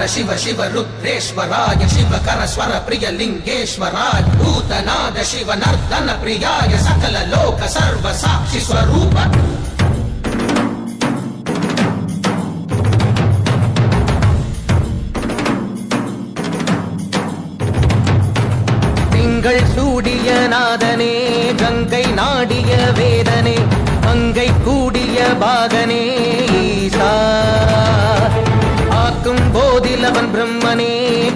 शिव शिव रुद्रेश्वराय शिवकर स्वर प्रिय लिंगेश्वराय भूतनाद शिव नर्तन प्रियाय सकल लोक सर्व साक्षि स्वरूप திங்கள் சூடிய நாதனே கங்கை நாடிய வேதனே அங்கை கூடிய பாகனே ஈசா ஆக்கும் போதிலவன் பிரம்மனே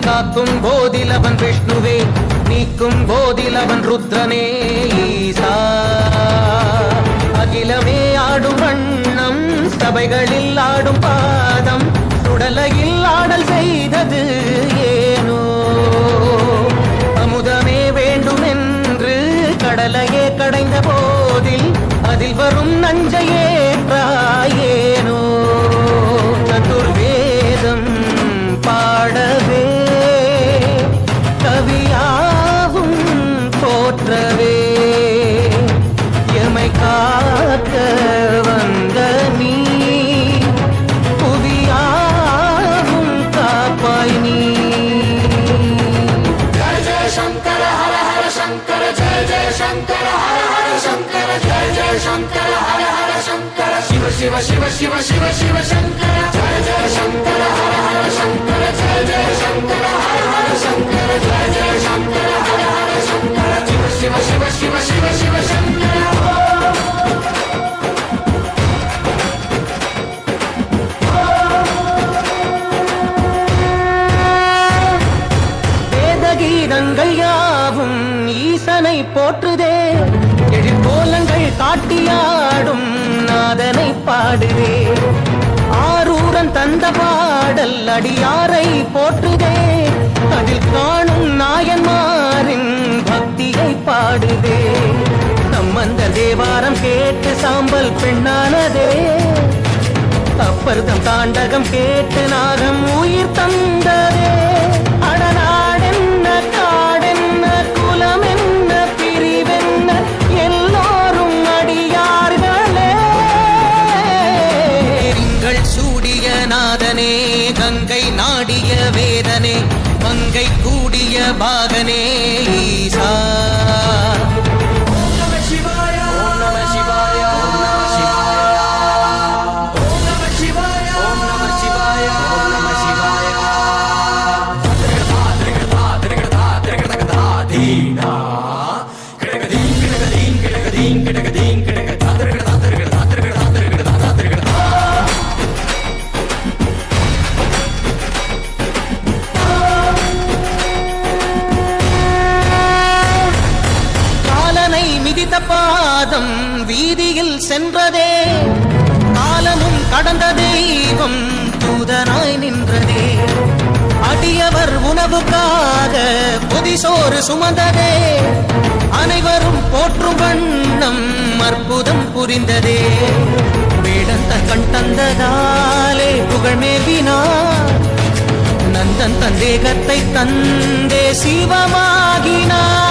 காக்கும் போதிலவன் விஷ்ணுவே நீக்கும் போதிலவன் ருத்ரனே ஈசா அகிலமே ஆடும் வண்ணம் சபைகளில் ஆடும் பாதம் சுடலையில் ஆடல் செய்தது ஏனோ அமுதமே வேண்டுமென்று கடலையே கடைந்த போதில் அதில் வரும் நஞ்சையேற்றாயேனோ சதுர்வேதம் பாடவே கவியாவும் போற்றவே எமை காக்க வந்த நீ புவியாவும் காப்பாய் நீ जय जय शंकर हर हर शंकर जय जय शंकर हर हर शंकर जय जय शंकर हर हर शंकर शिव शिव शिव शिव शिव शिव शंकर जय जय शंकर हर हर शंकर जय जय शंकर हर हर शंकर जय जय शंकर हर हर शंकर शिव शिव शिव शिव शिव शंकर கீதங்கள் யாவும் ஈசனை போற்றுதே எழிற்கோலங்கள் காட்டியாடும் நாதனை பாடுதே ஆரூரன் தந்த பாடல் அடியாரை போற்றுதே அதில் காணும் நாயன்மாரின் பக்தியை பாடுதே நம்மந்த தேவாரம் கேட்டு சாம்பல் பெண்ணானதே அப்பர்தம் தாண்டகம் கேட்டு நாகம் உயிர் தந்ததே அடநாடென்ன காடென்ன குலமென்ன பிரிவென்ன எல்லோரும் அடியார்களே திங்கள் சூடிய நாதனே கங்கை நாடிய வேதனே மங்கை கூடிய பாகனே ஈசா பாதம் வீதியில் சென்றதே காலமும் கடந்த தெய்வம் தூதனாய் நின்றதே அடியவர் உணவுக்காக புதிசோறு சுமந்ததே அனைவரும் போற்றும் வண்ணம் அற்புதம் புரிந்ததே வேடந்தன் கண் தந்ததாலே புகழ் மேவினார் நந்தன் தந்தேகத்தை தந்தே சிவமாகினார்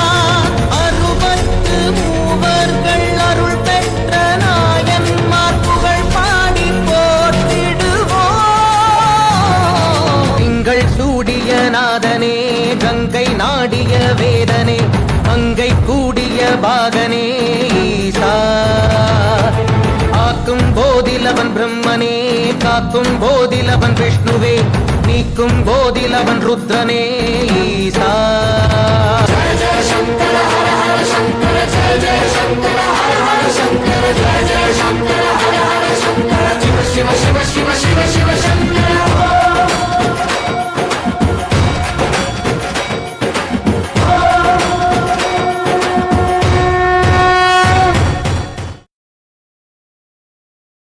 அறுபத்து மூவர்கள் அருள் பெற்ற நாயன்மார் புகழ் பாடி போற்றிடுவோம் திங்கள் சூடிய நாதனே கங்கை நாடிய வேதனே அங்கை கூடிய பாகனே ஈசா ஆக்கும் போதிலவன் பிரம்மனே காக்கும் போதிலவன் விஷ்ணுவே நீக்கும் போதிலவன் ருத்ரனே